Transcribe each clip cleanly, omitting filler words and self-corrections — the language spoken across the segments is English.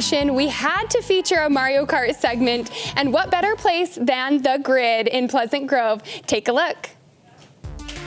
discussion, we had to feature a Mario Kart segment, and what better place than the Grid in Pleasant Grove? Take a look.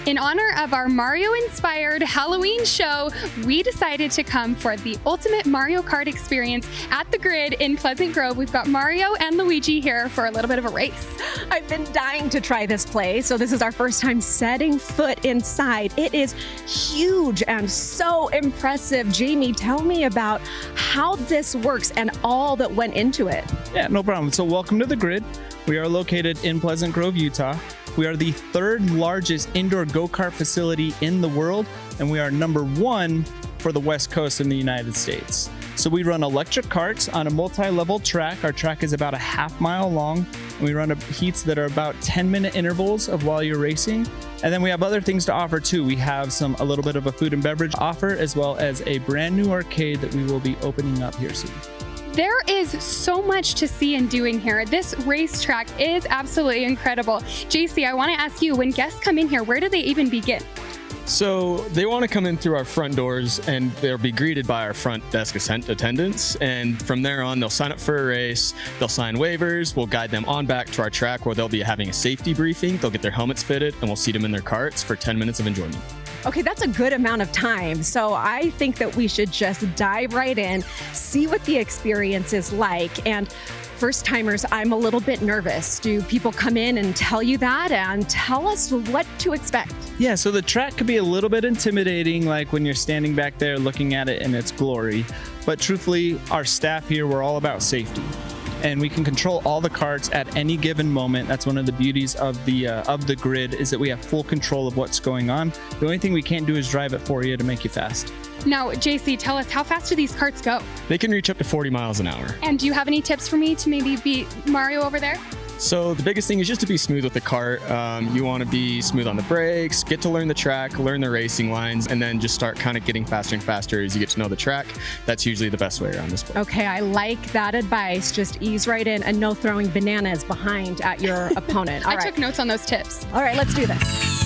In honor of our Mario-inspired Halloween show, we decided to come for the ultimate Mario Kart experience at the Grid in Pleasant Grove. We've got Mario and Luigi here for a little bit of a race. I've been dying to try this place, so this is our first time setting foot inside. It is huge and so impressive. Jamie, tell me about how this works and all that went into it. Yeah, no problem. So welcome to the Grid. We are located in Pleasant Grove, Utah. We are the third largest indoor go-kart facility in the world, and we are #1 for the West Coast in the United States. So we run electric karts on a multi-level track. Our track is about a half-mile long, and we run heats that are about 10-minute intervals of while you're racing. And then we have other things to offer too. We have a little bit of a food and beverage offer, as well as a brand new arcade that we will be opening up here soon. There is so much to see and do in here. This racetrack is absolutely incredible. JC, I want to ask you, when guests come in here, where do they even begin? So they want to come in through our front doors, and they'll be greeted by our front desk attendants. And from there on, they'll sign up for a race. They'll sign waivers. We'll guide them on back to our track where they'll be having a safety briefing. They'll get their helmets fitted, and we'll seat them in their karts for 10 minutes of enjoyment. Okay, that's a good amount of time. So I think that we should just dive right in, see what the experience is like. And first timers, I'm a little bit nervous. Do people come in and tell you that and tell us what to expect? Yeah, so the track could be a little bit intimidating, like when you're standing back there looking at it in its glory. But truthfully, our staff here, we're all about safety. And we can control all the karts at any given moment. That's one of the beauties of the Grid, is that we have full control of what's going on. The only thing we can't do is drive it for you to make you fast. Now, JC, tell us, how fast do these karts go? They can reach up to 40 miles an hour. And do you have any tips for me to maybe beat Mario over there? So the biggest thing is just to be smooth with the kart. You want to be smooth on the brakes, get to learn the track, learn the racing lines, and then just start kind of getting faster and faster as you get to know the track. That's usually the best way around this place. Okay, I like that advice. Just ease right in and no throwing bananas behind at your opponent. I took notes on those tips. All right, let's do this.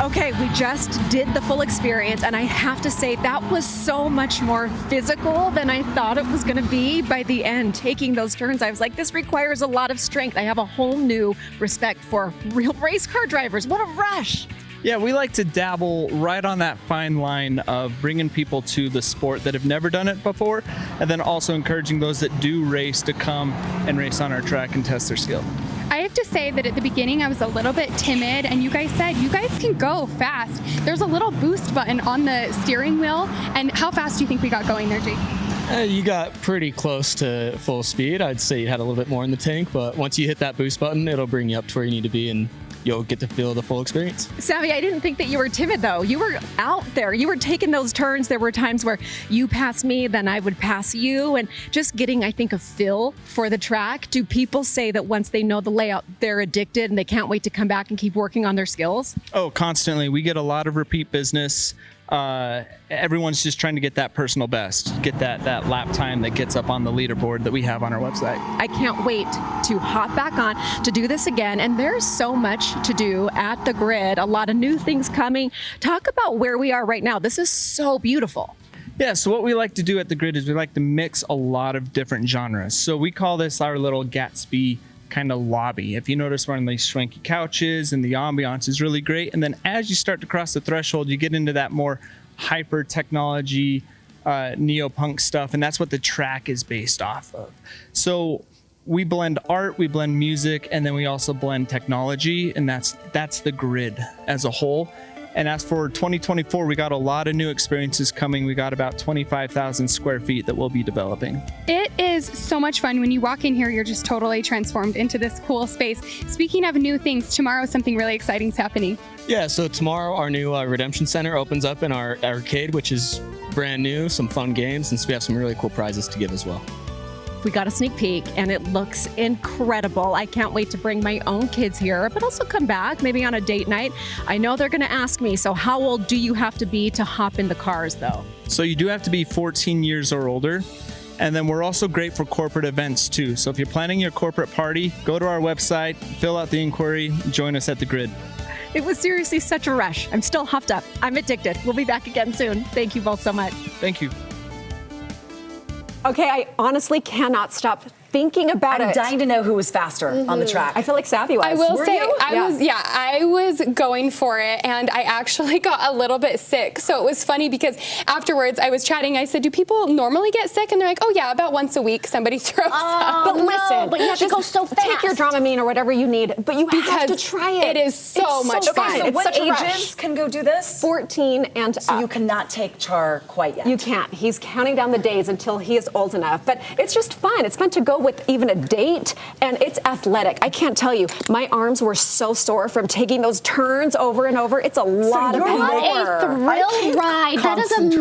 Okay, we just did the full experience, and I have to say that was so much more physical than I thought it was going to be by the end. Taking those turns, I was like, this requires a lot of strength. I have a whole new respect for real race car drivers. What a rush. Yeah, we like to dabble right on that fine line of bringing people to the sport that have never done it before, and then also encouraging those that do race to come and race on our track and test their skill. I have to say that at the beginning I was a little bit timid, and you guys said you guys can go fast. There's a little boost button on the steering wheel, and how fast do you think we got going there, Jake? You got pretty close to full speed. I'd say you had a little bit more in the tank, but once you hit that boost button, it'll bring you up to where you need to be, and you'll get to feel the full experience. Sammy, I didn't think that you were timid, though. You were out there. You were taking those turns. There were times where you passed me, then I would pass you, and just getting, I think, a feel for the track. Do people say that once they know the layout, they're addicted and they can't wait to come back and keep working on their skills? Oh, constantly. We get a lot of repeat business. Everyone's just trying to get that personal best, get that lap time that gets up on the leaderboard that we have on our website. I can't wait to hop back on to do this again, and there's so much to do at the Grid, a lot of new things coming. Talk about where we are right now. This is so beautiful. Yeah, so what we like to do at the Grid is we like to mix a lot of different genres. So we call this our little Gatsby kind of lobby. If you notice, we're on these swanky couches and the ambiance is really great. And then as you start to cross the threshold, you get into that more hyper technology, neo-punk stuff. And that's what the track is based off of. So we blend art, we blend music, and then we also blend technology. And that's the Grid as a whole. And as for 2024, we got a lot of new experiences coming. We got about 25,000 square feet that we'll be developing. It is so much fun. When you walk in here, you're just totally transformed into this cool space. Speaking of new things, tomorrow something really exciting is happening. Yeah, so tomorrow our new Redemption Center opens up in our arcade, which is brand new, some fun games, and so we have some really cool prizes to give as well. We got a sneak peek and it looks incredible. I can't wait to bring my own kids here, but also come back maybe on a date night. I know they're going to ask me, so how old do you have to be to hop in the cars though? So you do have to be 14 years or older. And then we're also great for corporate events too. So if you're planning your corporate party, go to our website, fill out the inquiry, join us at the grid. It was seriously such a rush. I'm still huffed up. I'm addicted. We'll be back again soon. Thank you both so much. Thank you. Okay, I honestly cannot stop thinking about I'm it. dying to know who was faster on the track. I feel like Savvy was. I will Were say, you? I was going for it, and I actually got a little bit sick. So it was funny because afterwards I was chatting. I said, "Do people normally get sick?" And they're like, "Oh yeah, about once a week somebody throws up." But listen, but you have to just go so fast. Take your Dramamine or whatever you need, but you have to try it. It is so It's much fun. Okay, so It's what such a ages rush. can go do this? 14 and So up. you cannot take Char quite yet. You can't. He's counting down the days until he is old enough. But it's just fun. It's fun to go with even a date, and it's athletic. I can't tell you. My arms were so sore from taking those turns over and over. It's a lot of you're power. like A thrill ride. That is amazing.